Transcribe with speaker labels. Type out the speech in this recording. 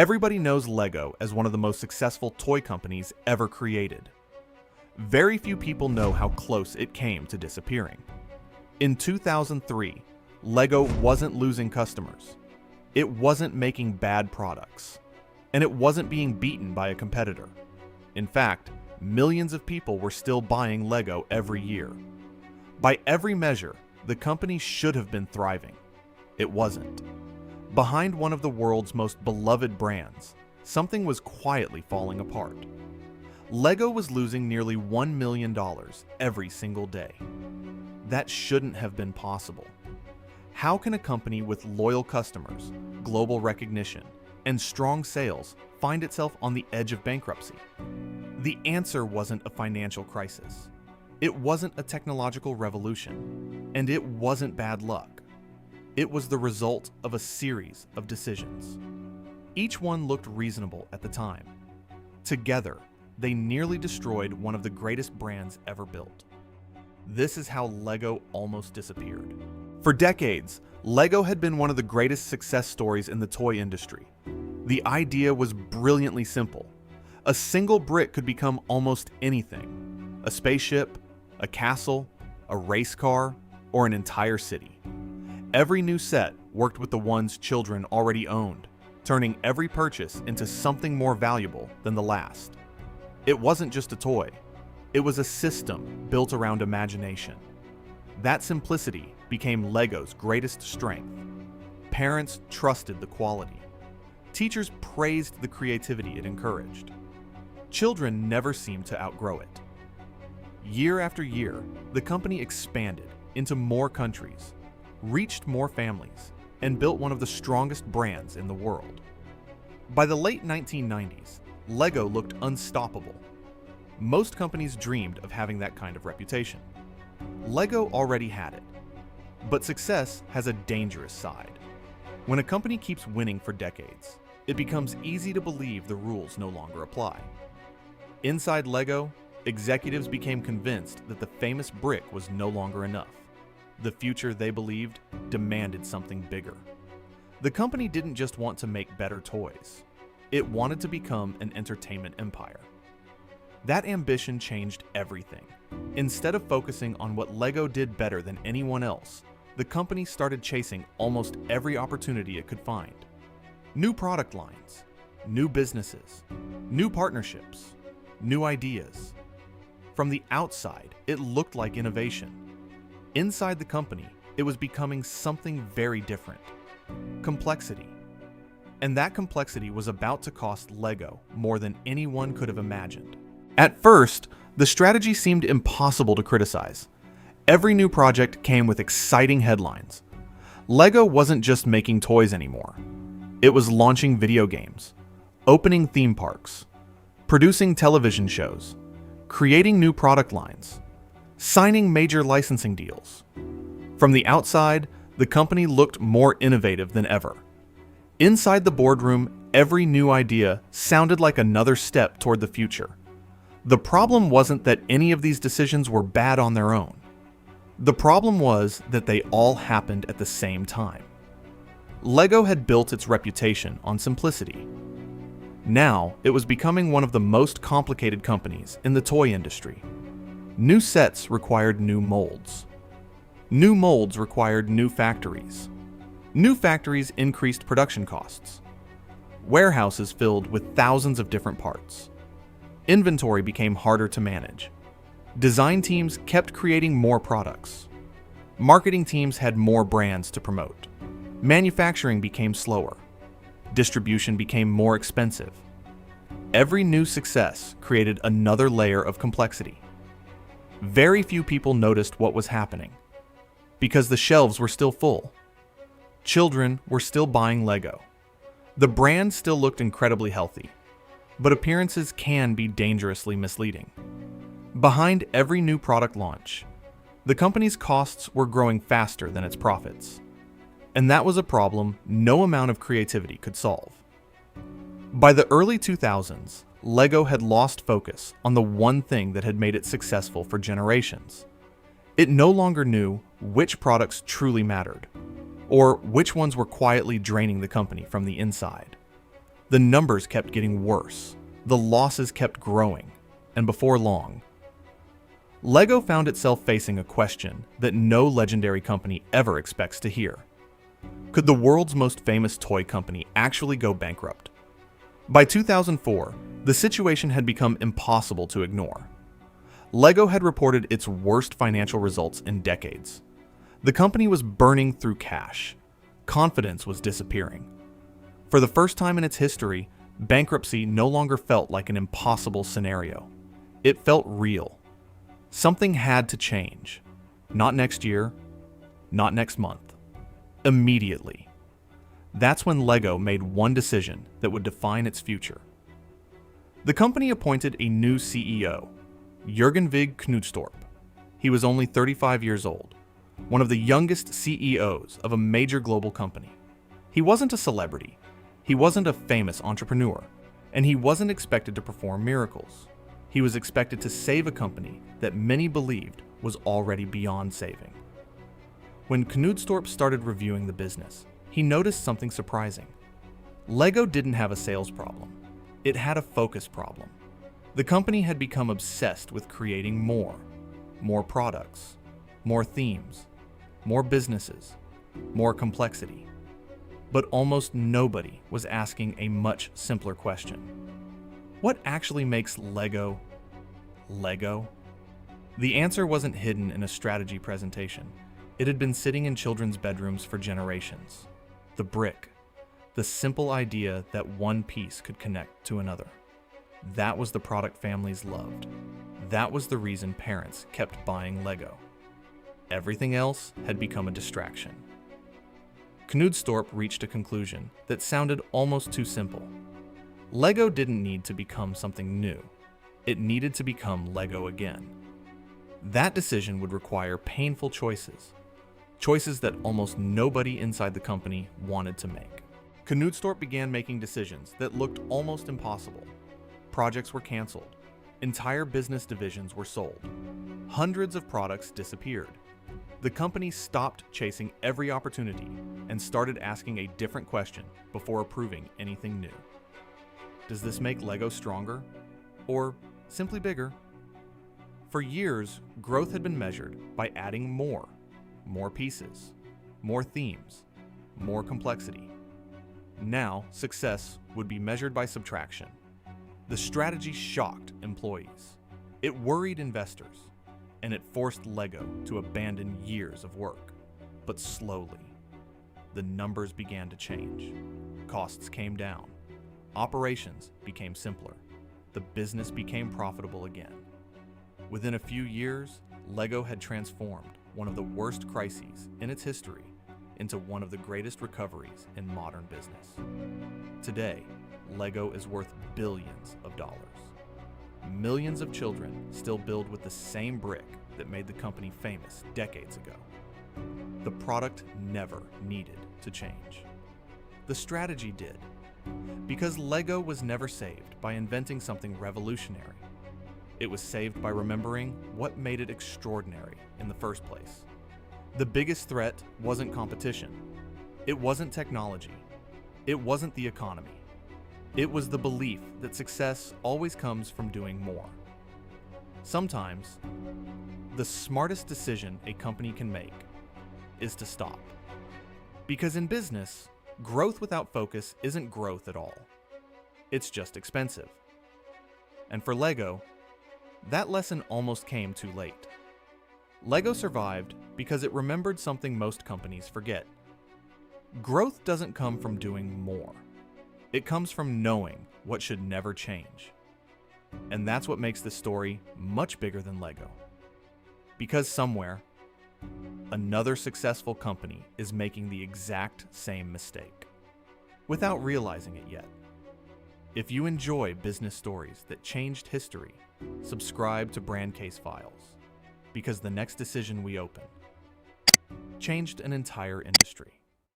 Speaker 1: Everybody knows Lego as one of the most successful toy companies ever created. Very few people know how close it came to disappearing. In 2003, Lego wasn't losing customers. It wasn't making bad products. And it wasn't being beaten by a competitor. In fact, millions of people were still buying Lego every year. By every measure, the company should have been thriving. It wasn't. Behind one of the world's most beloved brands, something was quietly falling apart. Lego was losing nearly $1 million every single day. That shouldn't have been possible. How can a company with loyal customers, global recognition, and strong sales find itself on the edge of bankruptcy? The answer wasn't a financial crisis. It wasn't a technological revolution. And it wasn't bad luck. It was the result of a series of decisions. Each one looked reasonable at the time. Together, they nearly destroyed one of the greatest brands ever built. This is how Lego almost disappeared. For decades, Lego had been one of the greatest success stories in the toy industry. The idea was brilliantly simple. A single brick could become almost anything: a spaceship, a castle, a race car, or an entire city. Every new set worked with the ones children already owned, turning every purchase into something more valuable than the last. It wasn't just a toy. It was a system built around imagination. That simplicity became Lego's greatest strength. Parents trusted the quality. Teachers praised the creativity it encouraged. Children never seemed to outgrow it. Year after year, the company expanded into more countries, reached more families, and built one of the strongest brands in the world. By the late 1990s, Lego looked unstoppable. Most companies dreamed of having that kind of reputation. Lego already had it. But success has a dangerous side. When a company keeps winning for decades, it becomes easy to believe the rules no longer apply. Inside Lego, executives became convinced that the famous brick was no longer enough. The future, they believed, demanded something bigger. The company didn't just want to make better toys. It wanted to become an entertainment empire. That ambition changed everything. Instead of focusing on what Lego did better than anyone else, the company started chasing almost every opportunity it could find. New product lines, new businesses, new partnerships, new ideas. From the outside, it looked like innovation. Inside the company, it was becoming something very different: complexity. And that complexity was about to cost Lego more than anyone could have imagined. At first, the strategy seemed impossible to criticize. Every new project came with exciting headlines. Lego wasn't just making toys anymore. It was launching video games, opening theme parks, producing television shows, creating new product lines, signing major licensing deals. From the outside, the company looked more innovative than ever. Inside the boardroom, every new idea sounded like another step toward the future. The problem wasn't that any of these decisions were bad on their own. The problem was that they all happened at the same time. Lego had built its reputation on simplicity. Now, it was becoming one of the most complicated companies in the toy industry. New sets required new molds. New molds required new factories. New factories increased production costs. Warehouses filled with thousands of different parts. Inventory became harder to manage. Design teams kept creating more products. Marketing teams had more brands to promote. Manufacturing became slower. Distribution became more expensive. Every new success created another layer of complexity. Very few people noticed what was happening, because the shelves were still full. Children were still buying Lego. The brand still looked incredibly healthy, but appearances can be dangerously misleading. Behind every new product launch, the company's costs were growing faster than its profits. And that was a problem no amount of creativity could solve. By the early 2000s, Lego had lost focus on the one thing that had made it successful for generations. It no longer knew which products truly mattered, or which ones were quietly draining the company from the inside. The numbers kept getting worse, the losses kept growing, and before long, Lego found itself facing a question that no legendary company ever expects to hear. Could the world's most famous toy company actually go bankrupt? By 2004, the situation had become impossible to ignore. Lego had reported its worst financial results in decades. The company was burning through cash. Confidence was disappearing. For the first time in its history, bankruptcy no longer felt like an impossible scenario. It felt real. Something had to change. Not next year, not next month. Immediately. That's when Lego made one decision that would define its future. The company appointed a new CEO, Jürgen Vig Knudstorp. He was only 35 years old, one of the youngest CEOs of a major global company. He wasn't a celebrity, he wasn't a famous entrepreneur, and he wasn't expected to perform miracles. He was expected to save a company that many believed was already beyond saving. When Knudstorp started reviewing the business, he noticed something surprising. Lego didn't have a sales problem. It had a focus problem. The company had become obsessed with creating more products, more themes, more businesses, more complexity. But almost nobody was asking a much simpler question. What actually makes Lego, Lego? The answer wasn't hidden in a strategy presentation. It had been sitting in children's bedrooms for generations. The brick, the simple idea that one piece could connect to another. That was the product families loved. That was the reason parents kept buying Lego. Everything else had become a distraction. Knudstorp reached a conclusion that sounded almost too simple. Lego didn't need to become something new. It needed to become Lego again. That decision would require painful choices. Choices that almost nobody inside the company wanted to make. Knudstorp began making decisions that looked almost impossible. Projects were canceled. Entire business divisions were sold. Hundreds of products disappeared. The company stopped chasing every opportunity and started asking a different question before approving anything new. Does this make Lego stronger? Or simply bigger? For years, growth had been measured by adding more pieces, more themes, more complexity. Now, success would be measured by subtraction. The strategy shocked employees. It worried investors, and it forced Lego to abandon years of work. But slowly, the numbers began to change. Costs came down. Operations became simpler. The business became profitable again. Within a few years, Lego had transformed one of the worst crises in its history into one of the greatest recoveries in modern business. Today, Lego is worth billions of dollars. Millions of children still build with the same brick that made the company famous decades ago. The product never needed to change. The strategy did, because Lego was never saved by inventing something revolutionary. It was saved by remembering what made it extraordinary in the first place. The biggest threat wasn't competition. It wasn't technology. It wasn't the economy. It was the belief that success always comes from doing more. Sometimes, the smartest decision a company can make is to stop. Because in business, growth without focus isn't growth at all. It's just expensive. And for Lego, that lesson almost came too late. Lego survived because it remembered something most companies forget. Growth doesn't come from doing more. It comes from knowing what should never change. And that's what makes this story much bigger than Lego. Because somewhere, another successful company is making the exact same mistake, without realizing it yet. If you enjoy business stories that changed history, subscribe to Brand Case Files, because the next decision we open changed an entire industry.